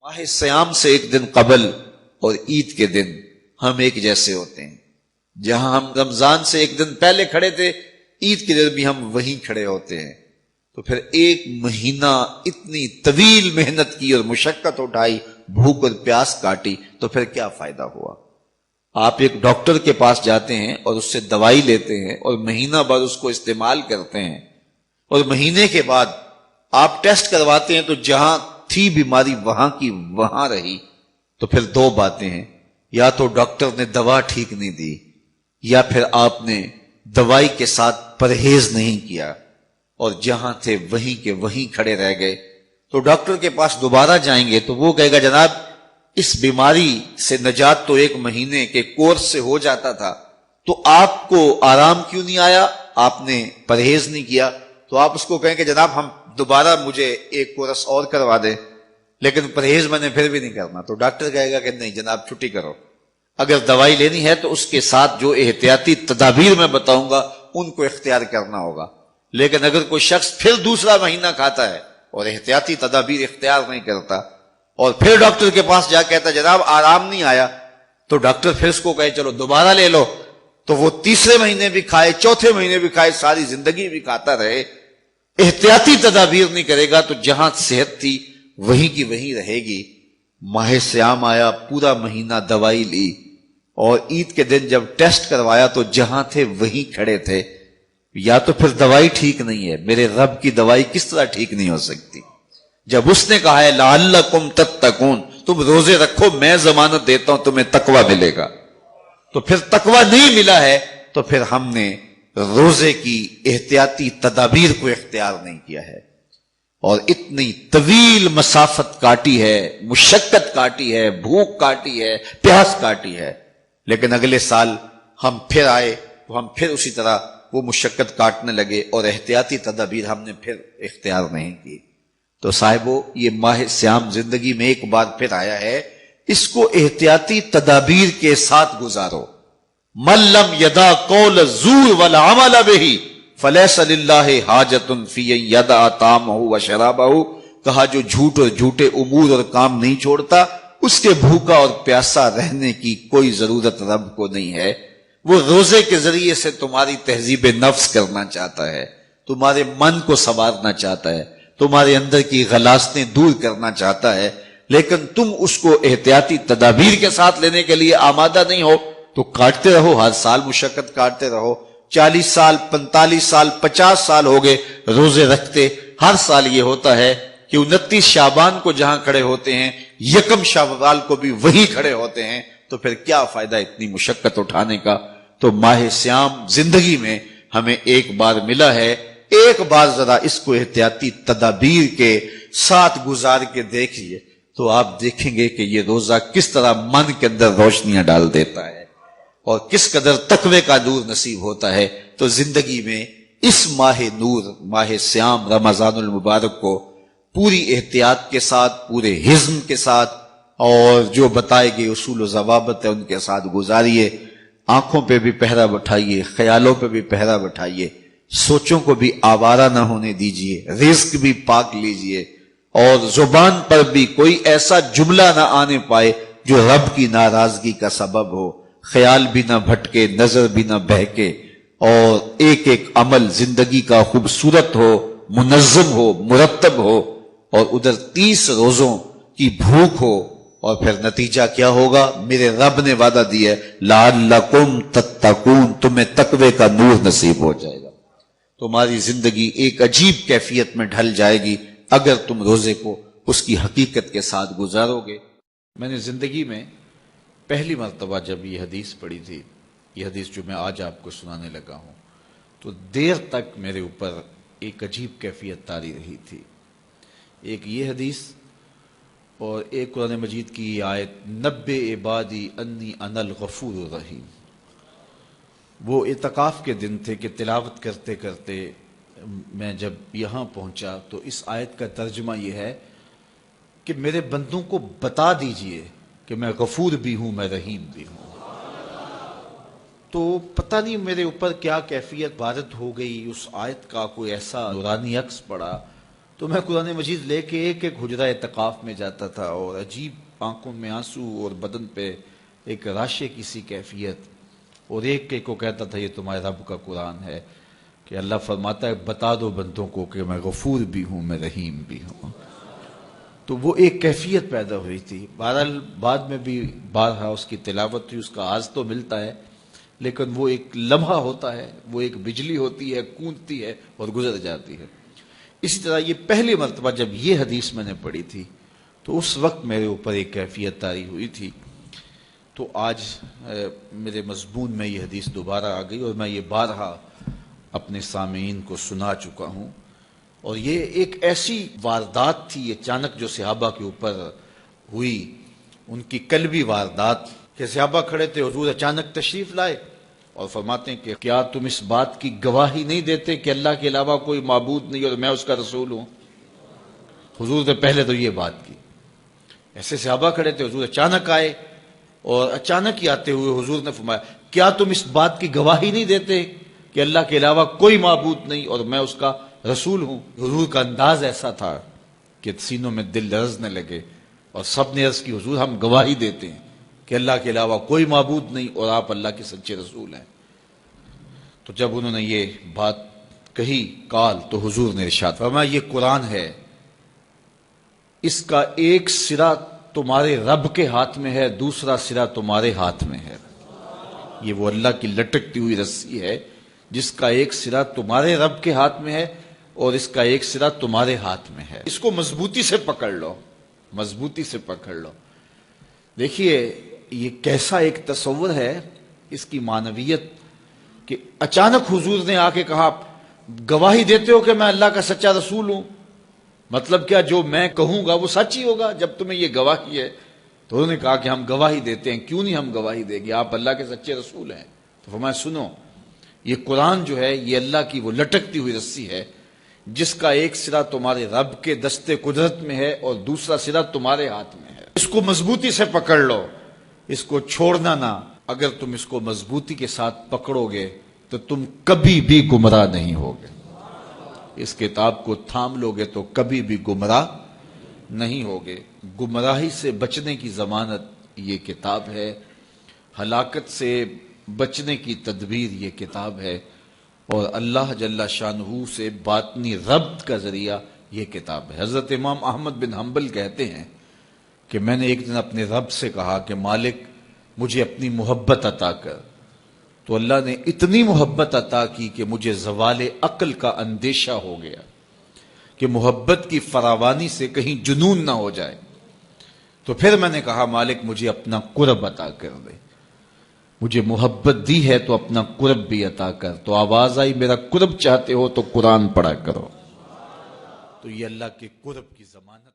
ماہ سیام سے ایک دن قبل اور عید کے دن ہم ایک جیسے ہوتے ہیں. جہاں ہم رمضان سے ایک دن پہلے کھڑے تھے، عید کے دن بھی ہم وہیں کھڑے ہوتے ہیں. تو پھر ایک مہینہ اتنی طویل محنت کی اور مشقت اٹھائی، بھوک اور پیاس کاٹی، تو پھر کیا فائدہ ہوا؟ آپ ایک ڈاکٹر کے پاس جاتے ہیں اور اس سے دوائی لیتے ہیں اور مہینہ بعد اس کو استعمال کرتے ہیں، اور مہینے کے بعد آپ ٹیسٹ کرواتے ہیں تو جہاں تھی بیماری وہاں کی وہاں رہی. تو پھر دو باتیں ہیں، یا تو ڈاکٹر نے دوا ٹھیک نہیں دی، یا پھر آپ نے دوائی کے ساتھ پرہیز نہیں کیا اور جہاں تھے وہیں کے وہیں کھڑے رہ گئے. تو ڈاکٹر کے پاس دوبارہ جائیں گے تو وہ کہے گا جناب اس بیماری سے نجات تو ایک مہینے کے کورس سے ہو جاتا تھا، تو آپ کو آرام کیوں نہیں آیا؟ آپ نے پرہیز نہیں کیا. تو آپ اس کو کہیں کہ جناب ہم دوبارہ مجھے ایک کورس اور کروا دیں، لیکن پرہیز میں نے پھر بھی نہیں کرنا. تو ڈاکٹر کہے گا کہ نہیں جناب چھٹی کرو. اگر دوائی لینی ہے تو اس کے ساتھ جو احتیاطی تدابیر میں بتاؤں گا ان کو اختیار کرنا ہوگا. لیکن اگر کوئی شخص پھر دوسرا مہینہ کھاتا ہے اور احتیاطی تدابیر اختیار نہیں کرتا اور پھر ڈاکٹر کے پاس جا کہتا جناب آرام نہیں آیا، تو ڈاکٹر پھر اس کو کہے چلو دوبارہ لے لو، تو وہ تیسرے مہینے بھی کھائے، چوتھے مہینے بھی کھائے، ساری زندگی بھی کھاتا رہے، احتیاطی تدابیر نہیں کرے گا تو جہاں صحت تھی وہیں کی وہیں رہے گی. ماہ سیام آیا، پورا مہینہ دوائی لی، اور عید کے دن جب ٹیسٹ کروایا تو جہاں تھے وہیں کھڑے تھے. یا تو پھر دوائی ٹھیک نہیں ہے، میرے رب کی دوائی کس طرح ٹھیک نہیں ہو سکتی؟ جب اس نے کہا ہے لعلکم تتقون، تم روزے رکھو میں ضمانت دیتا ہوں تمہیں تقوی ملے گا، تو پھر تقوی نہیں ملا ہے تو پھر ہم نے روزے کی احتیاطی تدابیر کو اختیار نہیں کیا ہے اور اتنی طویل مسافت کاٹی ہے، مشقت کاٹی ہے، بھوک کاٹی ہے، پیاس کاٹی ہے. لیکن اگلے سال ہم پھر آئے تو ہم پھر اسی طرح وہ مشقت کاٹنے لگے اور احتیاطی تدابیر ہم نے پھر اختیار نہیں کی. تو صاحبو یہ ماہ سیام زندگی میں ایک بار پھر آیا ہے، اس کو احتیاطی تدابیر کے ساتھ گزارو. من لم یدع قول الزور والعمل بہ فلیس للہ حاجۃ فی ان یدع طعامہ وشرابہ. کہا جو جھوٹ اور جھوٹے امور اور کام نہیں چھوڑتا اس کے بھوکا اور پیاسا رہنے کی کوئی ضرورت رب کو نہیں ہے. وہ روزے کے ذریعے سے تمہاری تہذیب نفس کرنا چاہتا ہے، تمہارے من کو سنوارنا چاہتا ہے، تمہارے اندر کی غلاظتیں دور کرنا چاہتا ہے، لیکن تم اس کو احتیاطی تدابیر کے ساتھ لینے کے لیے آمادہ نہیں ہو تو کاٹتے رہو، ہر سال مشقت کاٹتے رہو. 40 سال 45 سال 50 سال ہو گئے روزے رکھتے، ہر سال یہ ہوتا ہے کہ 29 شعبان کو جہاں کھڑے ہوتے ہیں 1 شوال کو بھی وہی کھڑے ہوتے ہیں. تو پھر کیا فائدہ اتنی مشقت اٹھانے کا؟ تو ماہ سیام زندگی میں ہمیں ایک بار ملا ہے، ایک بار ذرا اس کو احتیاطی تدابیر کے ساتھ گزار کے دیکھیے تو آپ دیکھیں گے کہ یہ روزہ کس طرح من کے اندر روشنیاں ڈال دیتا ہے اور کس قدر تقوی کا نور نصیب ہوتا ہے. تو زندگی میں اس ماہ نور، ماہ سیام رمضان المبارک کو پوری احتیاط کے ساتھ، پورے حزم کے ساتھ اور جو بتائے گئے اصول و ضوابط ہے ان کے ساتھ گزاریے. آنکھوں پہ بھی پہرا بٹھائیے، خیالوں پہ بھی پہرا بٹھائیے، سوچوں کو بھی آوارہ نہ ہونے دیجیے، رزق بھی پاک لیجیے، اور زبان پر بھی کوئی ایسا جملہ نہ آنے پائے جو رب کی ناراضگی کا سبب ہو. خیال بھی نہ بھٹکے، نظر بھی نہ بہکے، اور ایک ایک عمل زندگی کا خوبصورت ہو، منظم ہو، مرتب ہو، اور ادھر 30 روزوں کی بھوک ہو. اور پھر نتیجہ کیا ہوگا؟ میرے رب نے وعدہ دیا ہے لعلکم تتقون، تمہیں تقوی کا نور نصیب ہو جائے گا. تمہاری زندگی ایک عجیب کیفیت میں ڈھل جائے گی اگر تم روزے کو اس کی حقیقت کے ساتھ گزارو گے. میں نے زندگی میں پہلی مرتبہ جب یہ حدیث پڑھی تھی، یہ حدیث جو میں آج آپ کو سنانے لگا ہوں، تو دیر تک میرے اوپر ایک عجیب کیفیت طاری رہی تھی. ایک یہ حدیث اور ایک قرآن مجید کی آیت نبئ عبادی انی انا الغفور الرحیم. وہ اعتکاف کے دن تھے کہ تلاوت کرتے کرتے میں جب یہاں پہنچا تو اس آیت کا ترجمہ یہ ہے کہ میرے بندوں کو بتا دیجئے کہ میں غفور بھی ہوں، میں رحیم بھی ہوں. تو پتہ نہیں میرے اوپر کیا کیفیت وارد ہو گئی، اس آیت کا کوئی ایسا نورانی عکس پڑا تو میں قرآن مجید لے کے ایک ایک حجرہ اعتکاف میں جاتا تھا اور عجیب آنکھوں میں آنسو اور بدن پہ ایک راشے کی سی کیفیت، اور ایک کو کہتا تھا یہ تمہارے رب کا قرآن ہے، کہ اللہ فرماتا ہے بتا دو بندوں کو کہ میں غفور بھی ہوں، میں رحیم بھی ہوں۔ تو وہ ایک کیفیت پیدا ہوئی تھی۔ بہرحال بعد میں بھی بارہا اس کی تلاوت ہوئی، اس کا آز تو ملتا ہے، لیکن وہ ایک لمحہ ہوتا ہے، وہ ایک بجلی ہوتی ہے، کونتی ہے اور گزر جاتی ہے۔ اسی طرح یہ پہلی مرتبہ جب یہ حدیث میں نے پڑھی تھی تو اس وقت میرے اوپر ایک کیفیت طاری ہوئی تھی۔ تو آج میرے مضمون میں یہ حدیث دوبارہ آ گئی اور میں یہ بارہا اپنے سامعین کو سنا چکا ہوں، اور یہ ایک ایسی واردات تھی اچانک جو صحابہ کے اوپر ہوئی، ان کی قلبی واردات، کہ صحابہ کھڑے تھے، حضور اچانک تشریف لائے اور فرماتے ہیں کہ کیا تم اس بات کی گواہی نہیں دیتے کہ اللہ کے علاوہ کوئی معبود نہیں اور میں اس کا رسول ہوں؟ حضور نے پہلے تو یہ بات کی، ایسے صحابہ کھڑے تھے، حضور اچانک آئے اور اچانک ہی آتے ہوئے حضور نے فرمایا کیا تم اس بات کی گواہی نہیں دیتے کہ اللہ کے علاوہ کوئی معبود نہیں اور میں اس کا رسول ہوں؟ حضور کا انداز ایسا تھا کہ سینوں میں دل لرزنے لگے، اور سب نے عرض کی حضور ہم گواہی دیتے ہیں کہ اللہ کے علاوہ کوئی معبود نہیں اور آپ اللہ کے سچے رسول ہیں۔ تو جب انہوں نے یہ بات کہی قال، تو حضور نے ارشاد فرمایا یہ قرآن ہے، اس کا ایک سرا تمہارے رب کے ہاتھ میں ہے، دوسرا سرا تمہارے ہاتھ میں ہے۔ یہ وہ اللہ کی لٹکتی ہوئی رسی ہے جس کا ایک سرا تمہارے رب کے ہاتھ میں ہے اور اس کا ایک سرا تمہارے ہاتھ میں ہے، اس کو مضبوطی سے پکڑ لو، مضبوطی سے پکڑ لو۔ دیکھیے یہ کیسا ایک تصور ہے اس کی معنویت، کہ اچانک حضور نے آ کے کہا گواہی دیتے ہو کہ میں اللہ کا سچا رسول ہوں، مطلب کیا جو میں کہوں گا وہ سچ ہی ہوگا جب تمہیں یہ گواہی ہے؟ تو انہوں نے کہا کہ ہم گواہی دیتے ہیں۔ کیوں نہیں ہم گواہی دیں گے، آپ اللہ کے سچے رسول ہیں۔ تو فرمایا سنو، یہ قرآن جو ہے یہ اللہ کی وہ لٹکتی ہوئی رسی ہے جس کا ایک سرا تمہارے رب کے دستے قدرت میں ہے اور دوسرا سرا تمہارے ہاتھ میں ہے، اس کو مضبوطی سے پکڑ لو، اس کو چھوڑنا نہ۔ اگر تم اس کو مضبوطی کے ساتھ پکڑو گے تو تم کبھی بھی گمراہ نہیں ہوگے، اس کتاب کو تھام لو گے تو کبھی بھی گمراہ نہیں ہوگے۔ گمراہی سے بچنے کی ضمانت یہ کتاب ہے، ہلاکت سے بچنے کی تدبیر یہ کتاب ہے، اور اللہ جل شانہ سے باطنی ربط کا ذریعہ یہ کتاب ہے۔ حضرت امام احمد بن حنبل کہتے ہیں کہ میں نے ایک دن اپنے رب سے کہا کہ مالک مجھے اپنی محبت عطا کر، تو اللہ نے اتنی محبت عطا کی کہ مجھے زوال عقل کا اندیشہ ہو گیا کہ محبت کی فراوانی سے کہیں جنون نہ ہو جائے۔ تو پھر میں نے کہا مالک مجھے اپنا قرب عطا کر دے، مجھے محبت دی ہے تو اپنا قرب بھی عطا کر۔ تو آواز آئی میرا قرب چاہتے ہو تو قرآن پڑھا کرو۔ تو یہ اللہ کے قرب کی ضمانت